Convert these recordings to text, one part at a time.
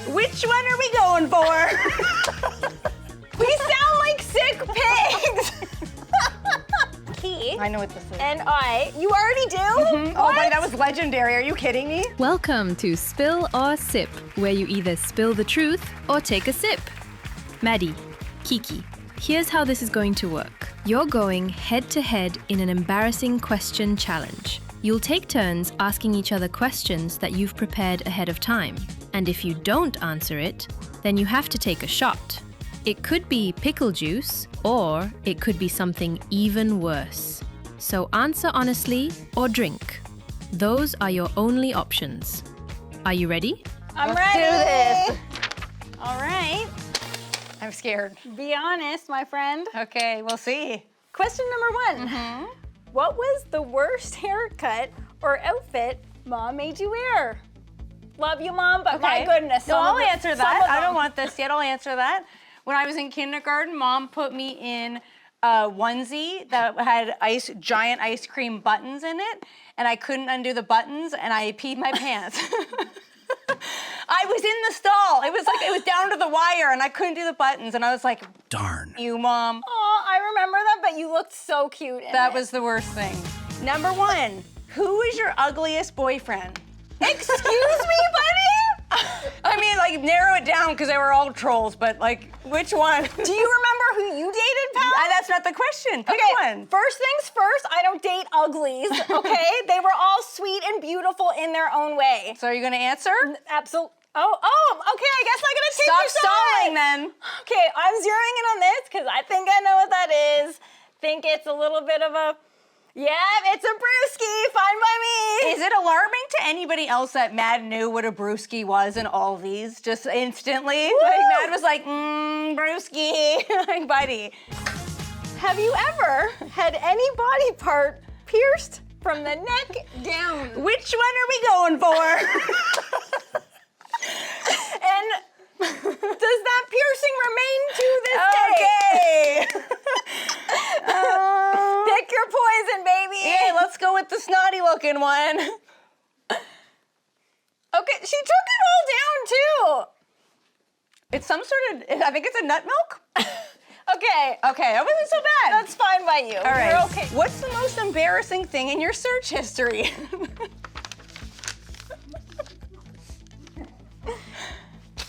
Which one are we going for? We sound like sick pigs. Key. I know what this is. And you already do? Mm-hmm. Oh, buddy, that was legendary. Are you kidding me? Welcome to Spill or Sip, where you either spill the truth or take a sip. Maddie, Kiki, here's how this is going to work. You're going head-to-head in an embarrassing question challenge. You'll take turns asking each other questions that you've prepared ahead of time. And if you don't answer it, then you have to take a shot. It could be pickle juice, or it could be something even worse. So answer honestly or drink. Those are your only options. Are you ready? I'm Let's ready. do this. All right. I'm scared. Be honest, my friend. Okay, we'll see. Question number 1. What was the worst haircut or outfit Mom made you wear? Love you, Mom, but my goodness. No, I'll answer that. I don't them. want this yet. I'll answer that. When I was in kindergarten, Mom put me in a onesie that had giant ice cream buttons in it, and I couldn't undo the buttons, and I peed my pants. I was in the stall. It was down to the wire, and I couldn't do the buttons, and I was like, Darn. you, Mom. Oh, I remember that, but you looked so cute in That it. was the worst thing. Number 1, who is your ugliest boyfriend? Excuse me, buddy? I mean, like, narrow it down because they were all trolls, but, like, which one? Do you remember who you dated, pal? That's not the question. Pick one. First things first, I don't date uglies, okay? They were all sweet and beautiful in their own way. So are you going to answer? Absolutely. Oh, okay, I guess I'm gonna take Stop your side. stalling then. Okay, I'm zeroing in on this because I think I know what that is. Think it's a little bit of a, it's a brewski, fine by me. Is it alarming to anybody else that Mad knew what a brewski was in all these just instantly? Woo! Like, Mad was like, brewski, like, buddy. Have you ever had any body part pierced from the neck down? Which one are we going for? And does that piercing remain to this day? Okay. Pick your poison, baby. Hey, let's go with the snotty looking one. Okay, she took it all down too. It's some sort of, I think it's a nut milk. Okay, That wasn't so bad. that's fine by you. All right. You're okay. What's the most embarrassing thing in your search history?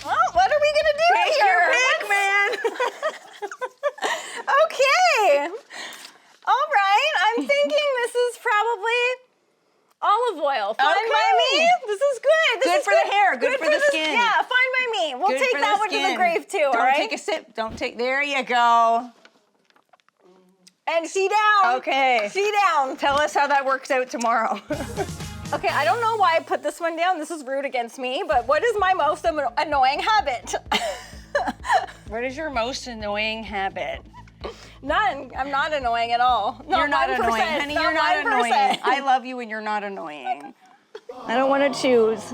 Well, what are we gonna do Take here? your pick, man. Okay. All right. I'm thinking this is probably olive oil. Fine by Okay. me. This is good. This Good is for the hair, good for the skin. Yeah, fine by me. We'll Good take for that the one to the skin. grave too. Don't all right. take a sip. There you go. And she down. Okay. She down. Tell us how that works out tomorrow. Okay, I don't know why I put this one down. This is rude against me, but what is my most annoying habit? What is your most annoying habit? None. I'm not annoying at all. You're not 1%, annoying. Honey, you're not 1%. annoying. I love you and you're not annoying. I don't want to choose.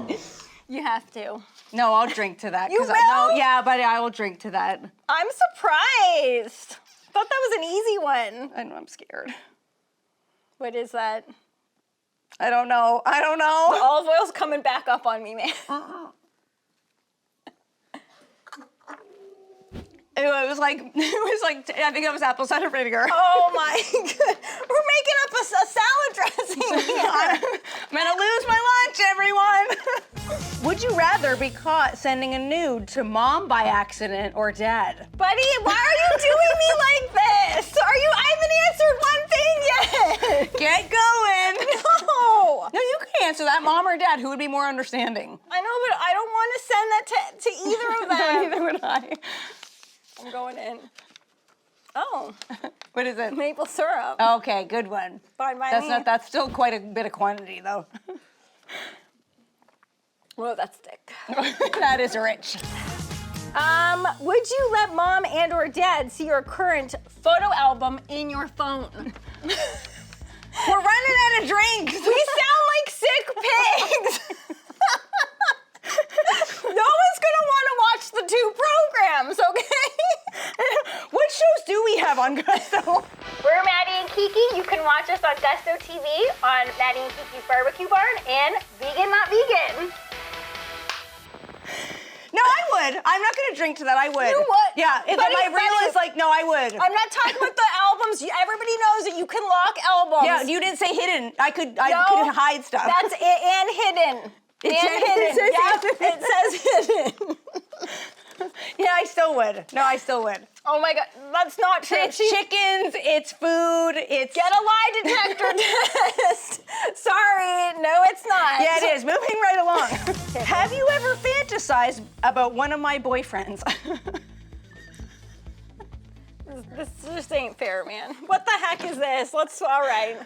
You have to. No, I'll drink to that. You 'cause will? No, yeah, but I will drink to that. I'm surprised. Thought that was an easy one. I know, I'm scared. What is that? I don't know. The olive oil's coming back up on me, man. It was like, I think it was apple cider vinegar. Oh my god. We're making up a salad dressing here. I'm gonna lose my lunch, everyone. Would you rather be caught sending a nude to Mom by accident or Dad? Buddy, why are you doing me like this? I haven't answered one thing yet. Get going. No. No, you can answer that. Mom or Dad, who would be more understanding? I know, but I don't want to send that to either of them. Neither would I. I'm going in. Oh, What is it? maple syrup. Okay, good one. Fine by me. That's still quite a bit of quantity though. Whoa, that's thick. That is rich. Would you let Mom and or Dad see your current photo album in your phone? We're running out of drinks. We sound like sick pigs. No one's gonna want to watch the 2 programs, okay? What shows do we have on Gusto? We're Maddie and Kiki. You can watch us on Gusto TV, on Maddie and Kiki's Barbecue Barn, and Vegan Not Vegan. No, I would. I'm not gonna drink to that. I would. You would. Yeah. If Buddy, my reel Buddy, is like, no, I would. I'm not talking about the albums. Everybody knows that you can lock albums. Yeah, you didn't say hidden. I could No, hide stuff. That's it, and hidden. It says hidden. Yeah, I still would. No, I still would. Oh my God, that's not true. It's chickens, it's food, it's... Get a lie detector test. Sorry, no, it's not. Yeah, it is. Moving right along. Have you ever fantasized about one of my boyfriends? This just ain't fair, man. What the heck is this? All right.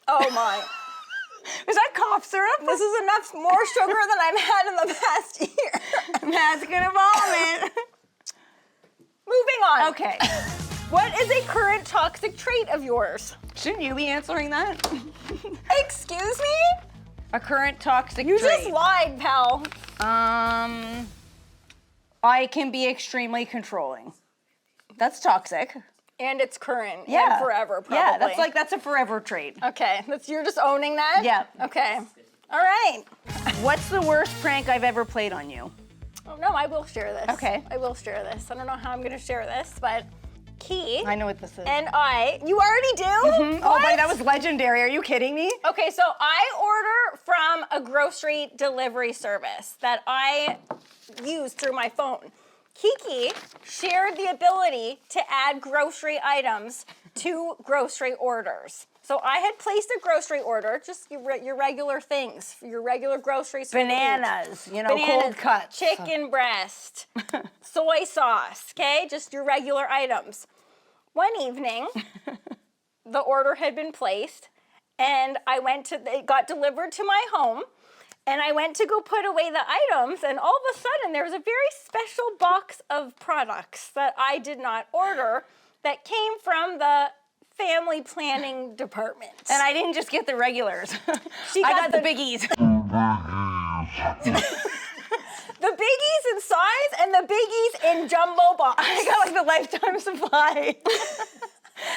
Oh my. Is that cough syrup? This is enough more sugar than I've had in the past year. Matt's gonna vomit. Moving on. Okay. What is a current toxic trait of yours? Shouldn't you be answering that? Excuse me? A current toxic You trait. just lied, pal. I can be extremely controlling. That's toxic. And it's current. Yeah. And forever, probably. Yeah, that's a forever trait. Okay, you're just owning that? Yeah. Okay. All right. What's the worst prank I've ever played on you? Oh, no, I will share this. Okay. I will share this. I don't know how I'm going to share this, but Key I know what this is. and you already do? Oh, What? buddy, that was legendary. Are you kidding me? Okay, so I order from a grocery delivery service that I use through my phone. Kiki shared the ability to add grocery items to grocery orders. So I had placed a grocery order, just your regular things, your regular groceries. for the week. Bananas, Bananas, cold cuts. chicken breast, soy sauce, okay? Just your regular items. One evening, the order had been placed, and it got delivered to my home, and I went to go put away the items, and all of a sudden, there was a very special box of products that I did not order that came from the family planning department. And I didn't just get the regulars. I got the biggies. The biggies in size and the biggies in jumbo box. I got like the lifetime supply.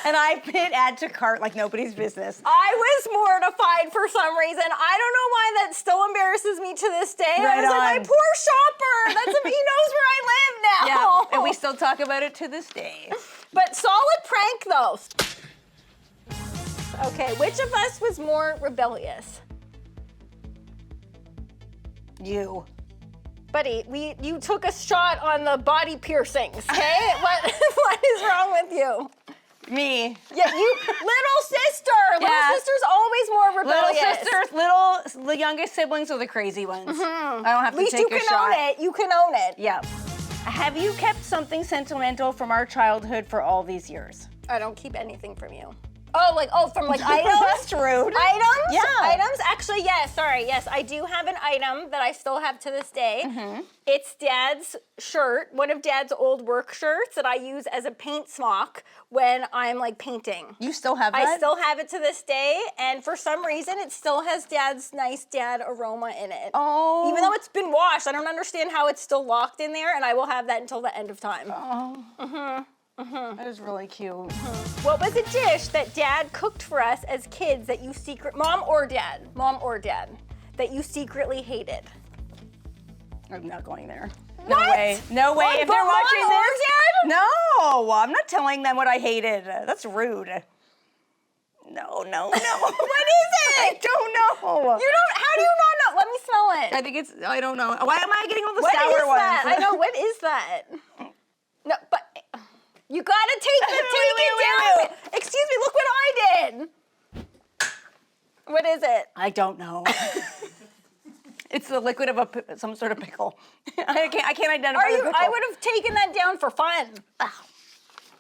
And I hit add to cart like nobody's business. I was mortified for some reason. I don't know why that still embarrasses me to this day. Right I was like, my on. poor shopper. He knows where I live now. Yeah, and we still talk about it to this day. But solid prank though. Okay, which of us was more rebellious? You. Buddy, you took a shot on the body piercings, okay? What is wrong with you? Me. Yeah, you, little sister. Yeah. Little sister's always more rebellious. Little sisters, the youngest siblings are the crazy ones. I don't have At least to take you a can shot. own it. You can own it. Yeah. Have you kept something sentimental from our childhood for all these years? I don't keep anything from you. From items? That's rude. Items? Yeah. Items? Actually, yes, sorry. Yes, I do have an item that I still have to this day. It's Dad's shirt, one of Dad's old work shirts that I use as a paint smock when I'm like painting. You still have that? I still have it to this day, and for some reason, it still has Dad's nice dad aroma in it. Oh. Even though it's been washed, I don't understand how it's still locked in there, and I will have that until the end of time. That is really cute. What was a dish that Dad cooked for us as kids that you mom or dad, that you secretly hated? I'm not going there. What? No way. No way. Mom, If they're mom watching or this. dad? No, I'm not telling them what I hated. That's rude. No. What is it? I don't know. How do you not know? Let me smell it. I think I don't know. Why am I getting all the What sour is ones? that? I know, what is that? No, but you gotta take it down. Excuse me, look what I did. What is it? I don't know. It's the liquid of some sort of pickle. I can't identify the pickle. I would have taken that down for fun.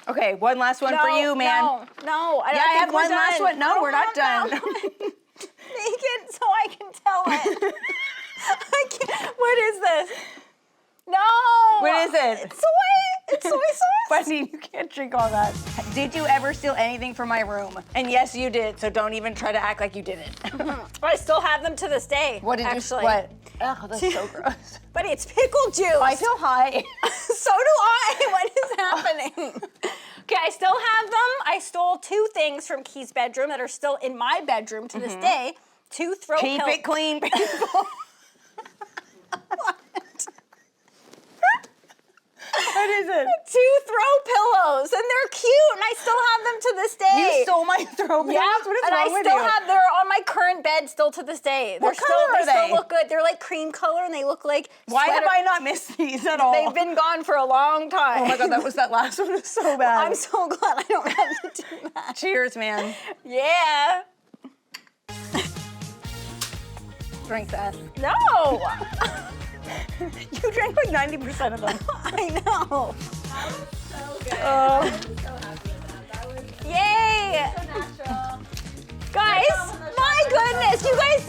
Okay, one last one for you, man. No, I I have one last one. No, we're not done. Make it so I can tell it. I can't. What is this? No. What is it? It's soy sauce. Buddy, you can't drink all that. Did you ever steal anything from my room? And yes, you did, so don't even try to act like you didn't. I still have them to this day. What did actually. you, what? Oh, that's so gross. But it's pickle juice. I feel high. So do I. What is happening? Okay, I still have them. I stole 2 things from Key's bedroom that are still in my bedroom to this day. 2 throw pillows. Keep it clean, people. those, and they're cute, and I still have them to this day. You stole my throw pillows? Yeah, What is and I wrong with still you? have. They're on my current bed still to this day. What They're color are they they? still look good. They're like cream color, and they look like Why have sweater- I not missed these at all? They've been gone for a long time. Oh my god, that last one was so bad. I'm so glad I don't have to do that. Cheers, man. Yeah. Drink that. No. You drank like 90% of them. I know. So good. Oh. I'm so happy with that. That was Yay. so natural. Guys, my goodness, you guys